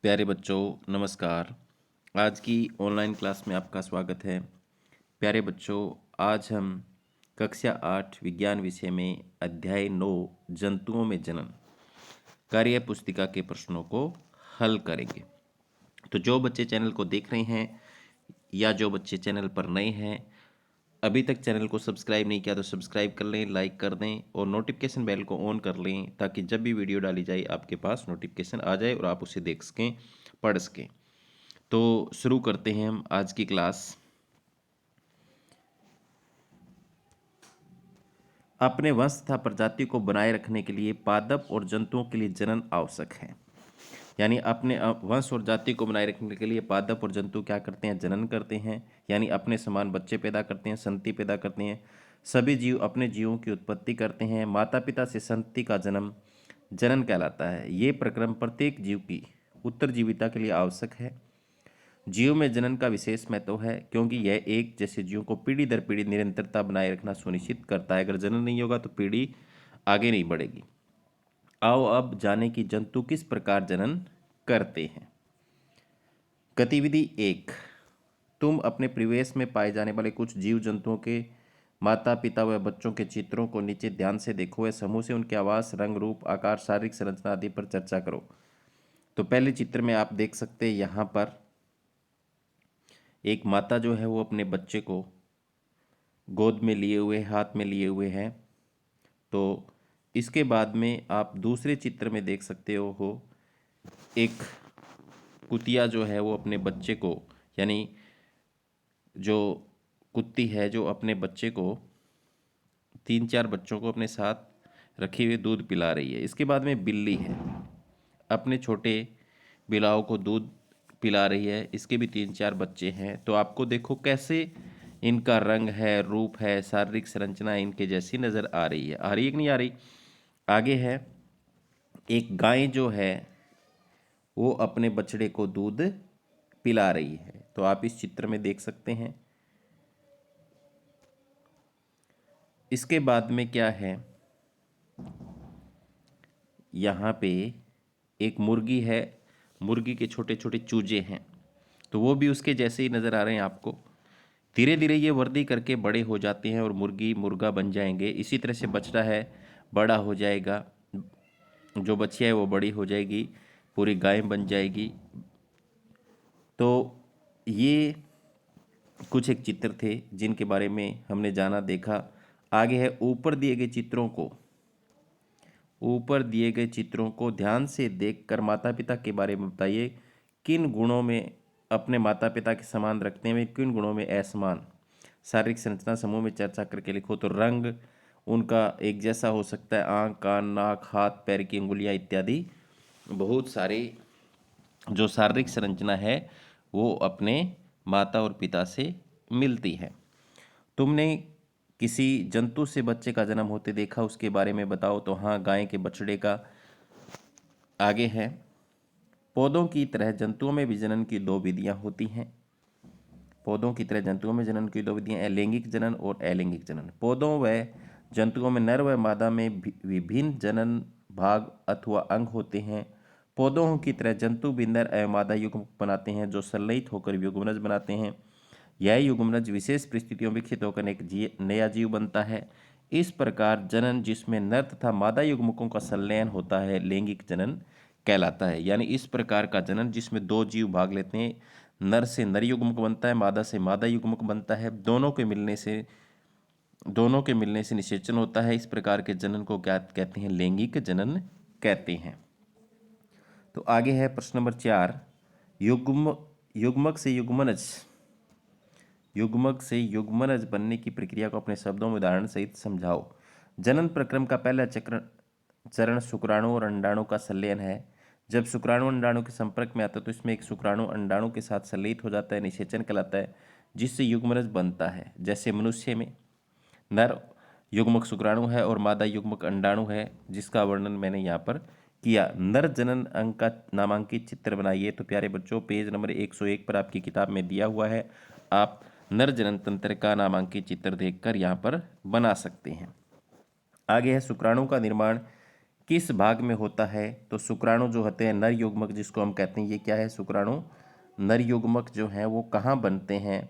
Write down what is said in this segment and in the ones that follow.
प्यारे बच्चों, नमस्कार। आज की ऑनलाइन क्लास में आपका स्वागत है। प्यारे बच्चों, आज हम कक्षा 8 विज्ञान विषय में अध्याय 9 जंतुओं में जनन कार्य पुस्तिका के प्रश्नों को हल करेंगे। तो जो बच्चे चैनल को देख रहे हैं या जो बच्चे चैनल पर नए हैं, अभी तक चैनल को सब्सक्राइब नहीं किया तो सब्सक्राइब कर लें, लाइक कर दें और नोटिफिकेशन बेल को ऑन कर लें ताकि जब भी वीडियो डाली जाए आपके पास नोटिफिकेशन आ जाए और आप उसे देख सकें, पढ़ सकें। तो शुरू करते हैं हम आज की क्लास। अपने वंश तथा प्रजाति को बनाए रखने के लिए पादप और जंतुओं के लिए जनन आवश्यक है। यानी अपने वंश और जाति को बनाए रखने के लिए पादप और जंतु क्या करते हैं? जनन करते हैं, यानी अपने समान बच्चे पैदा करते हैं, संतति पैदा करते हैं। सभी जीव अपने जीवों की उत्पत्ति करते हैं। माता पिता से संतति का जन्म जनन कहलाता है। ये प्रक्रम प्रत्येक जीव की उत्तरजीविता के लिए आवश्यक है। जीव में जनन का विशेष महत्व है क्योंकि यह एक जैसे जीवों को पीढ़ी दर पीढ़ी निरंतरता बनाए रखना सुनिश्चित करता है। अगर जनन नहीं होगा तो पीढ़ी आगे नहीं बढ़ेगी। आओ अब जाने कि जंतु किस प्रकार जनन करते हैं। गतिविधि 1। तुम अपने परिवेश में पाए जाने वाले कुछ जीव जंतुओं के माता पिता व बच्चों के चित्रों को नीचे ध्यान से देखो। व समूह से उनके आवास, रंग, रूप, आकार, शारीरिक संरचना आदि पर चर्चा करो। तो पहले चित्र में आप देख सकते हैं, यहाँ पर एक माता जो है वो अपने बच्चे को गोद में लिए हुए, हाथ में लिए हुए है। तो इसके बाद में आप दूसरे चित्र में देख सकते हो एक कुतिया जो है वो अपने बच्चे को, यानी जो कुत्ती है जो अपने बच्चे को, 3-4 बच्चों को अपने साथ रखे हुए दूध पिला रही है। इसके बाद में बिल्ली है, अपने छोटे बिलाओं को दूध पिला रही है। इसके भी 3-4 बच्चे हैं। तो आपको देखो कैसे इनका रंग है, रूप है, शारीरिक संरचना इनके जैसी नज़र आ रही है। आ रही है कि नहीं आ रही? आगे है एक गाय जो है वो अपने बछड़े को दूध पिला रही है। तो आप इस चित्र में देख सकते हैं। इसके बाद में क्या है, यहाँ पे एक मुर्गी है, मुर्गी के छोटे छोटे चूजे हैं। तो वो भी उसके जैसे ही नज़र आ रहे हैं आपको। धीरे धीरे ये वर्दी करके बड़े हो जाते हैं और मुर्गी मुर्गा बन जाएंगे। इसी तरह से बछड़ा है, बड़ा हो जाएगा, जो बछिया है वो बड़ी हो जाएगी, पूरी गाय बन जाएगी। तो ये कुछ एक चित्र थे जिनके बारे में हमने जाना, देखा। आगे है ऊपर दिए गए चित्रों को ध्यान से देखकर माता पिता के बारे में बताइए। किन गुणों में अपने माता पिता के समान रखते हैं, किन गुणों में असमान। शारीरिक संरचना समूह में चर्चा करके लिखो। तो रंग उनका एक जैसा हो सकता है, आँख, कान, नाक, हाथ, पैर की अंगुलियाँ इत्यादि। बहुत सारी जो शारीरिक संरचना है वो अपने माता और पिता से मिलती है। तुमने किसी जंतु से बच्चे का जन्म होते देखा, उसके बारे में बताओ। तो हाँ, गाय के बछड़े का। आगे है पौधों की तरह जंतुओं में भी जनन की 2 विधियां होती हैं। पौधों की तरह जंतुओं में जनन की 2 विधियां, लैंगिक जनन और अलैंगिक जनन। पौधों व जंतुओं में नर व मादा में विभिन्न जनन भाग अथवा अंग होते हैं। पौधों की तरह जंतु भी नर एवं मादा युग्म बनाते हैं जो संलयित होकर युग्मनज बनाते हैं। यह युग्मनज विशेष परिस्थितियों में विकसित होकर एक नया जीव बनता है। इस प्रकार जनन जिसमें नर तथा मादा युग्मकों का संलयन होता है लैंगिक जनन कहलाता है। यानी इस प्रकार का जनन जिसमें 2 जीव भाग लेते हैं, नर से नर युग्मक बनता है, मादा से मादा युग्मक बनता है, दोनों के मिलने से निषेचन होता है। इस प्रकार के जनन को क्या कहते हैं? लैंगिक जनन कहते हैं। तो आगे है प्रश्न नंबर 4। युग्मक से युग्मनज बनने की प्रक्रिया को अपने शब्दों में उदाहरण सहित समझाओ। जनन प्रक्रम का पहला चरण शुक्राणु और अंडाणु का संलयन है। जब शुक्राणु अंडाणु के संपर्क में आता है तो इसमें एक शुक्राणु अंडाणु के साथ संलयित हो जाता है, निषेचन कहलाता है, जिससे युग्मनज बनता है। जैसे मनुष्य में नर युग्मक शुक्राणु है और मादा युग्मक अंडाणु है, जिसका वर्णन मैंने यहाँ पर किया। नर जनन अंग का नामांकित चित्र बनाइए। तो प्यारे बच्चों, पेज नंबर 101 पर आपकी किताब में दिया हुआ है। आप नर जनन तंत्र का नामांकित चित्र देखकर यहाँ पर बना सकते हैं। आगे है शुक्राणु का निर्माण किस भाग में होता है? तो शुक्राणु जो होते हैं नर युग्मक जिसको हम कहते हैं, ये क्या है? शुक्राणु नर युग्मक जो हैं वो कहाँ बनते हैं?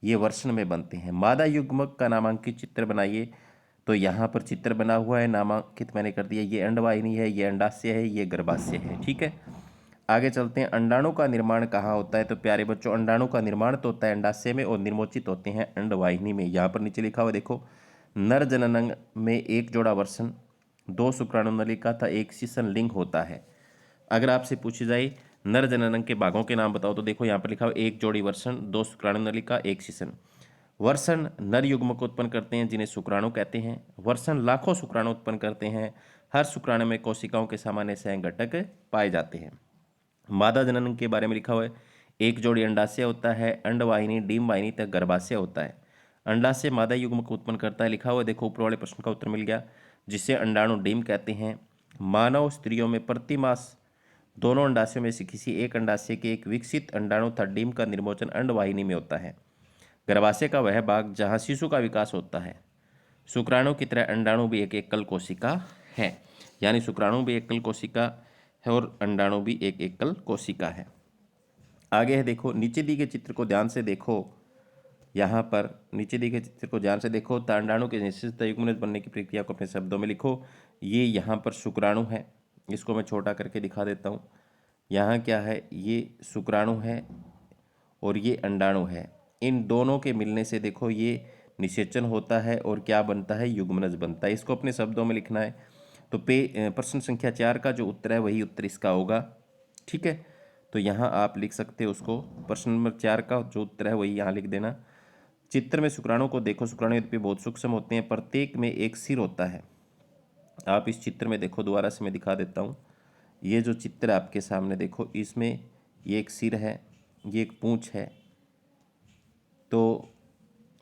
ये वृषण में बनते हैं। मादा युग्मक का नामांकित चित्र बनाइए। तो यहाँ पर चित्र बना हुआ है, नामांकित मैंने कर दिया। ये अंडवाहिनी है, ये अंडाशय है, ये गर्भाशय है। ठीक है, आगे चलते हैं। अंडाणु का निर्माण कहाँ होता है? तो प्यारे बच्चों, अंडाणु का निर्माण तो होता है अंडाशय में और निर्मोचित होते हैं अंडवाहिनी में। यहाँ पर नीचे लिखा हुआ देखो, नर जननांग में एक जोड़ा वृषण, 2 शुक्राणु नलिका था, 1 शिशन लिंग होता है। अगर आपसे पूछी जाए नर जननांग के भागों के नाम बताओ, तो देखो यहाँ पर लिखा हुआ 1 जोड़ी वृषण, 2 शुक्राणु नलिका, 1 शिशन। वृषण नर युग्म को उत्पन्न करते हैं जिन्हें शुक्राणु कहते हैं। वृषण लाखों शुक्राणु उत्पन्न करते हैं। हर शुक्राणु में कोशिकाओं के सामान्य संघटक पाए जाते हैं। मादा जनन के बारे में लिखा हुआ है, 1 जोड़ी अंडाशय होता है, अंडवाहिनी डीम वाहिनी तक गर्भाशय होता है। अंडाशय मादा युग्म को उत्पन्न करता है, लिखा हुआ है देखो, ऊपर वाले प्रश्न का उत्तर मिल गया, जिसे अंडाणु डीम कहते हैं। मानव स्त्रियों में प्रति मास दोनों अंडाशयों में से किसी एक अंडाशय के एक विकसित अंडाणु था डीम का निर्मोचन अंडवाहिनी में होता है। गर्भाशय का वह भाग जहाँ शिशु का विकास होता है। शुक्राणु की तरह अंडाणु भी एक एकल कोशिका है, यानी शुक्राणु भी एकल कोशिका है और अंडाणु भी एक एकल कोशिका है। आगे है देखो, नीचे दी गए चित्र को ध्यान से देखो। यहाँ पर नीचे दी गए चित्र को ध्यान से देखो, तो अंडाणु के निश्चित युग्मनज बनने की प्रक्रिया को अपने शब्दों में लिखो। ये यहाँ पर शुक्राणु है, इसको मैं छोटा करके दिखा देता हूँ। यहाँ क्या है? ये शुक्राणु है और ये अंडाणु है। इन दोनों के मिलने से देखो ये निषेचन होता है और क्या बनता है? युग्मनज बनता है। इसको अपने शब्दों में लिखना है। तो प्रश्न संख्या 4 का जो उत्तर है वही उत्तर इसका होगा। ठीक है, तो यहाँ आप लिख सकते हो उसको, प्रश्न नंबर 4 का जो उत्तर है वही यहाँ लिख देना। चित्र में शुक्राणु को देखो, शुक्राणु यद्यपि बहुत सूक्ष्म होते हैं, प्रत्येक में एक सिर होता है। आप इस चित्र में देखो, दोबारा से मैं दिखा देता हूँ। ये जो चित्र आपके सामने देखो, इसमें ये एक सिर है, ये एक पूँछ है, तो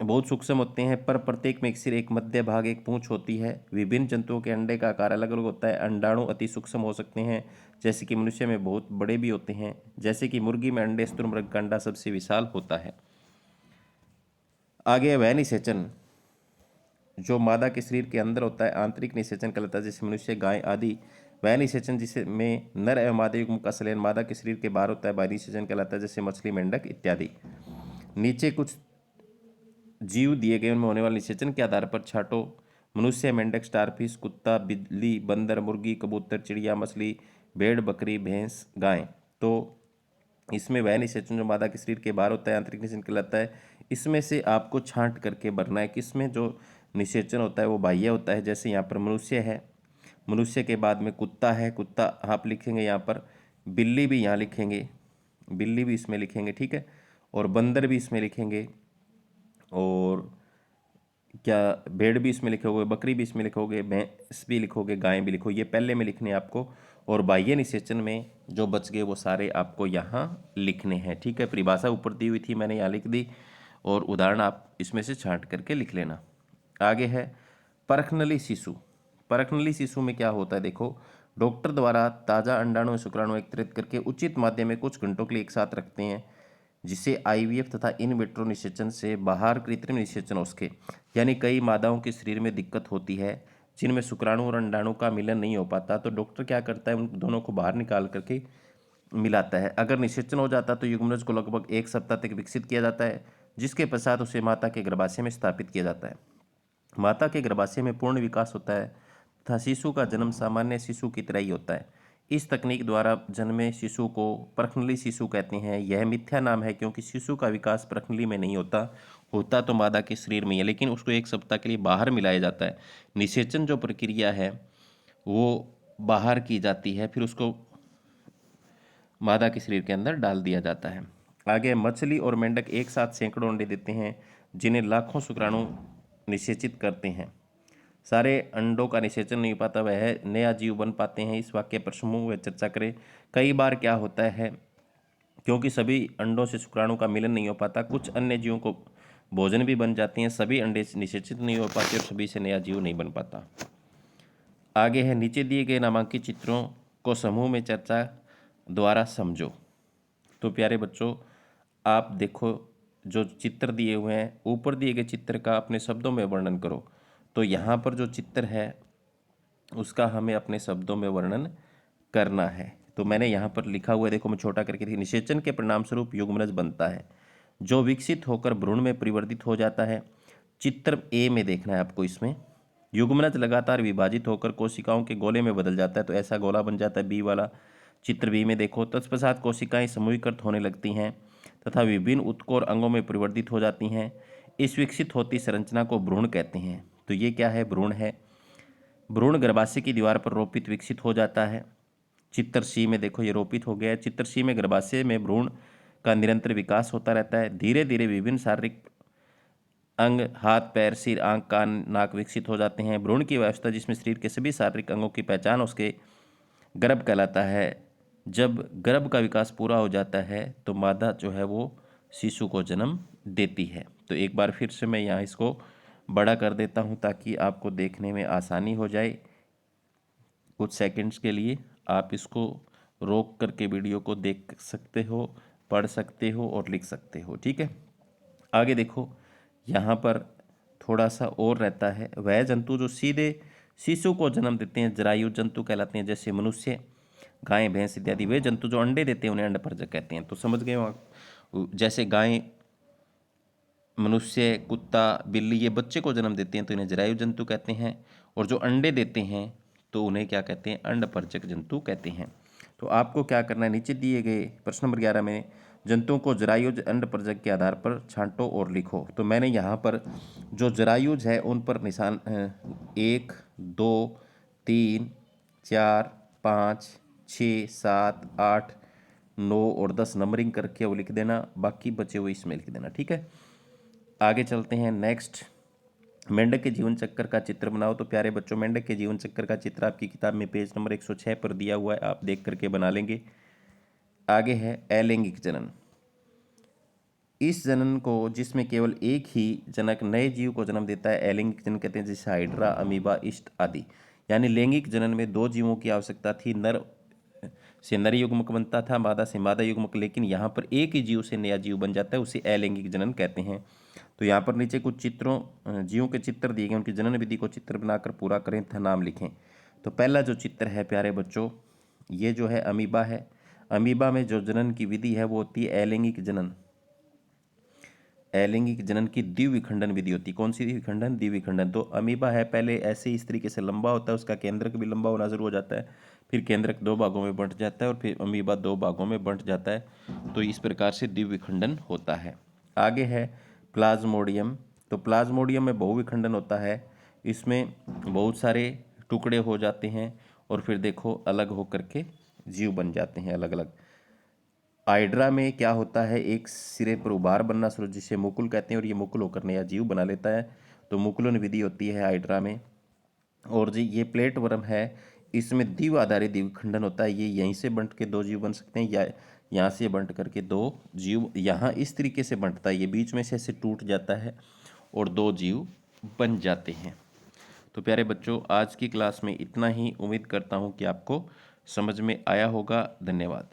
बहुत सूक्ष्म होते हैं, पर प्रत्येक में एक सिर, एक मध्य भाग, एक पूंछ होती है। विभिन्न जंतुओं के अंडे का आकार अलग अलग होता है। अंडाणु अति सूक्ष्म हो सकते हैं, जैसे कि मनुष्य में बहुत बड़े भी होते हैं। जैसे कि मुर्गी में अंडे, शुतुरमुर्ग का अंडा सबसे विशाल होता है। आगे वह निषेचन जो मादा के शरीर के अंदर होता है, आंतरिक निषेचन कहलाता है, जैसे मनुष्य, गाय आदि। वह निषेचन जिसे में नर एवं मादा युग्म का संलयन मादा के शरीर के बाहर होता है, बाह्य निषेचन कहलाता है, जैसे मछली, मेंढक इत्यादि। नीचे कुछ जीव दिए गए, उनमें होने वाले निषेचन के आधार पर छांटो। मनुष्य, मेंढक, स्टारफिश, कुत्ता, बिल्ली, बंदर, मुर्गी, कबूतर, चिड़िया, मछली, भेड़, बकरी, भैंस, गाय। तो इसमें वह निषेचन जो मादा के शरीर के बाहर होता है, आंतरिक निषेचन कहलाता है। इसमें से आपको छांट करके भरना है। किसमें जो निषेचन होता है वो बाह्य होता है। जैसे यहाँ पर मनुष्य है, मनुष्य के बाद में कुत्ता है, कुत्ता आप लिखेंगे यहाँ पर। बिल्ली भी यहाँ लिखेंगे, बिल्ली भी इसमें लिखेंगे। ठीक है, और बंदर भी इसमें लिखेंगे, और क्या भेड़ भी इसमें लिखोगे, बकरी भी इसमें लिखोगे, भैंस भी लिखोगे, गाय भी लिखो। ये पहले में लिखने हैं आपको, और बाह्य निषेचन में जो बच गए वो सारे आपको यहाँ लिखने हैं। ठीक है, परिभाषा ऊपर दी हुई थी, मैंने यहाँ लिख दी, और उदाहरण आप इसमें से छांट करके लिख लेना। आगे है परखनली शिशु। परखनली शिशु में क्या होता है? देखो, डॉक्टर द्वारा ताज़ा अंडाणु और शुक्राणु एकत्रित करके उचित माध्यम में कुछ घंटों के लिए एक साथ रखते हैं, जिसे आईवीएफ तथा इन विट्रो निषेचन से बाहर कृत्रिम निषेचन उसके, यानी कई मादाओं के शरीर में दिक्कत होती है जिनमें शुक्राणु और अंडाणु का मिलन नहीं हो पाता, तो डॉक्टर क्या करता है? उन दोनों को बाहर निकाल करके मिलाता है। अगर निषेचन हो जाता तो युग्मनज को लगभग 1 सप्ताह तक विकसित किया जाता है, जिसके पश्चात उसे माता के गर्भाशय में स्थापित किया जाता है। माता के गर्भाशय में पूर्ण विकास होता है तथा शिशु का जन्म सामान्य शिशु की तरह ही होता है। इस तकनीक द्वारा जन्मे शिशु को परखनली शिशु कहते हैं। यह मिथ्या नाम है क्योंकि शिशु का विकास परखनली में नहीं होता, होता तो मादा के शरीर में ही है, लेकिन उसको 1 सप्ताह के लिए बाहर मिलाया जाता है। निषेचन जो प्रक्रिया है वो बाहर की जाती है, फिर उसको मादा के शरीर के अंदर डाल दिया जाता है। आगे मछली और मेंढक एक साथ सैकड़ों अंडे देते हैं, जिन्हें लाखों शुक्राणु निषेचित करते हैं। सारे अंडों का निषेचन नहीं हो पाता, वह नया जीव बन पाते हैं। इस वाक्य पर समूह में चर्चा करें। कई बार क्या होता है, क्योंकि सभी अंडों से शुक्राणु का मिलन नहीं हो पाता, कुछ अन्य जीवों को भोजन भी बन जाते हैं। सभी अंडे निषेचित नहीं हो पाते और सभी से नया जीव नहीं बन पाता। आगे है, नीचे दिए गए नामांकित चित्रों को समूह में चर्चा द्वारा समझो। तो प्यारे बच्चों, आप देखो, जो चित्र दिए हुए हैं, ऊपर दिए गए चित्र का अपने शब्दों में वर्णन करो। तो यहाँ पर जो चित्र है उसका हमें अपने शब्दों में वर्णन करना है। तो मैंने यहाँ पर लिखा हुआ है, देखो मैं छोटा करके थी। निषेचन के परिणाम स्वरूप युग्मनज बनता है जो विकसित होकर भ्रूण में परिवर्तित हो जाता है। चित्र ए में देखना है आपको। इसमें युग्मनज लगातार विभाजित होकर कोशिकाओं के गोले में बदल जाता है, तो ऐसा गोला बन जाता है बी वाला। चित्र बी में देखो, तत्पश्चात कोशिकाएं समूहीकृत होने लगती हैं तथा विभिन्न ऊतकों और अंगों में परिवर्तित हो जाती हैं। इस विकसित होती संरचना को भ्रूण कहते हैं। तो ये क्या है? भ्रूण है। भ्रूण गर्भाशय की दीवार पर रोपित विकसित हो जाता है। चित्र सी में देखो, ये रोपित हो गया है। चित्र सी में गर्भाशय में भ्रूण का निरंतर विकास होता रहता है। धीरे धीरे विभिन्न शारीरिक अंग, हाथ, पैर, सिर, आंख, कान, नाक विकसित हो जाते हैं। भ्रूण की अवस्था जिसमें शरीर के सभी शारीरिक अंगों की पहचान उसके गर्भ कहलाता है। जब गर्भ का विकास पूरा हो जाता है तो मादा जो है वो शिशु को जन्म देती है। तो एक बार फिर से मैं यहाँ इसको बड़ा कर देता हूँ ताकि आपको देखने में आसानी हो जाए। कुछ सेकंड्स के लिए आप इसको रोक करके वीडियो को देख सकते हो, पढ़ सकते हो और लिख सकते हो। ठीक है, आगे देखो। यहाँ पर थोड़ा सा और रहता है। वह जंतु जो सीधे शिशु को जन्म देते हैं जरायु जंतु कहलाते हैं, जैसे मनुष्य, गाय, भैंस इत्यादि। वे जंतु जो अंडे देते हैं उन्हें अंडभरजक कहते हैं। तो समझ गए हो आप? जैसे गाय, मनुष्य, कुत्ता, बिल्ली ये बच्चे को जन्म देते हैं तो इन्हें जरायु जंतु कहते हैं, और जो अंडे देते हैं तो उन्हें क्या कहते हैं? अंडभरजक जंतु कहते हैं। तो आपको क्या करना है? नीचे दिए गए प्रश्न नंबर 11 में जंतुओं को जरायुज, अंडभरजक के आधार पर छांटो और लिखो। तो मैंने यहाँ पर जो जरायुज है उन पर निशान 1, 2, 3, 4, 5, 6, 7, 8, 9 और 10 नंबरिंग करके वो लिख देना। बाकी बचे हुए इसमें लिख देना। ठीक है, आगे चलते हैं। नेक्स्ट, मेंढक के जीवन चक्र का चित्र बनाओ। तो प्यारे बच्चों, मेंढक के जीवन चक्र का चित्र आपकी किताब में पेज नंबर 106 पर दिया हुआ है, आप देख करके बना लेंगे। आगे है अलैंगिक जनन। इस जनन को, जिसमें केवल एक ही जनक नए जीव को जन्म देता है, अलैंगिक जनन कहते हैं, जैसे हाइड्रा, अमीबा, ईस्ट आदि। यानी लैंगिक जनन में दो जीवों की आवश्यकता थी। नर से नर युग्मक बनता था, मादा से मादा युग्मक, लेकिन यहाँ पर एक ही जीव से नया जीव बन जाता है, उसे अलैंगिक जनन कहते हैं। तो यहाँ पर नीचे कुछ चित्रों, जीवों के चित्र दिए गए, उनकी जनन विधि को चित्र बनाकर पूरा करें तथा नाम लिखें। तो पहला जो चित्र है प्यारे बच्चों, ये जो है अमीबा है। अमीबा में जो जनन की विधि है वो होती है अलैंगिक जनन। अलैंगिक जनन की द्विविखंडन विधि होती है। कौन सी विखंडन? द्विविखंडन। तो अमीबा है, पहले ऐसे इस तरीके से लंबा होता है, उसका केंद्रक भी लंबा होना शुरू हो जाता है, फिर केंद्रक दो भागों में बंट जाता है और फिर अमीबा दो भागों में बंट जाता है। तो इस प्रकार से द्विविखंडन होता है। आगे है प्लाज्मोडियम। तो प्लाज्मोडियम में बहुविखंडन होता है, इसमें बहुत सारे टुकड़े हो जाते हैं और फिर देखो अलग होकर के जीव बन जाते हैं अलग अलग। हाइड्रा में क्या होता है? एक सिरे पर उभार बनना शुरू, जिसे मुकुल कहते हैं, और ये मुकुल होकर नया जीव बना लेता है। तो मुकुलन विधि होती है हाइड्रा में। और जी ये प्लेट वर्म है, इसमें द्विव आधारित द्विखंडन होता है। ये यहीं से बंट के दो जीव बन सकते हैं, या यहाँ से बंट करके दो जीव, यहाँ इस तरीके से बंटता है, ये बीच में से ऐसे टूट जाता है और दो जीव बन जाते हैं। तो प्यारे बच्चों, आज की क्लास में इतना ही। उम्मीद करता हूँ कि आपको समझ में आया होगा। धन्यवाद।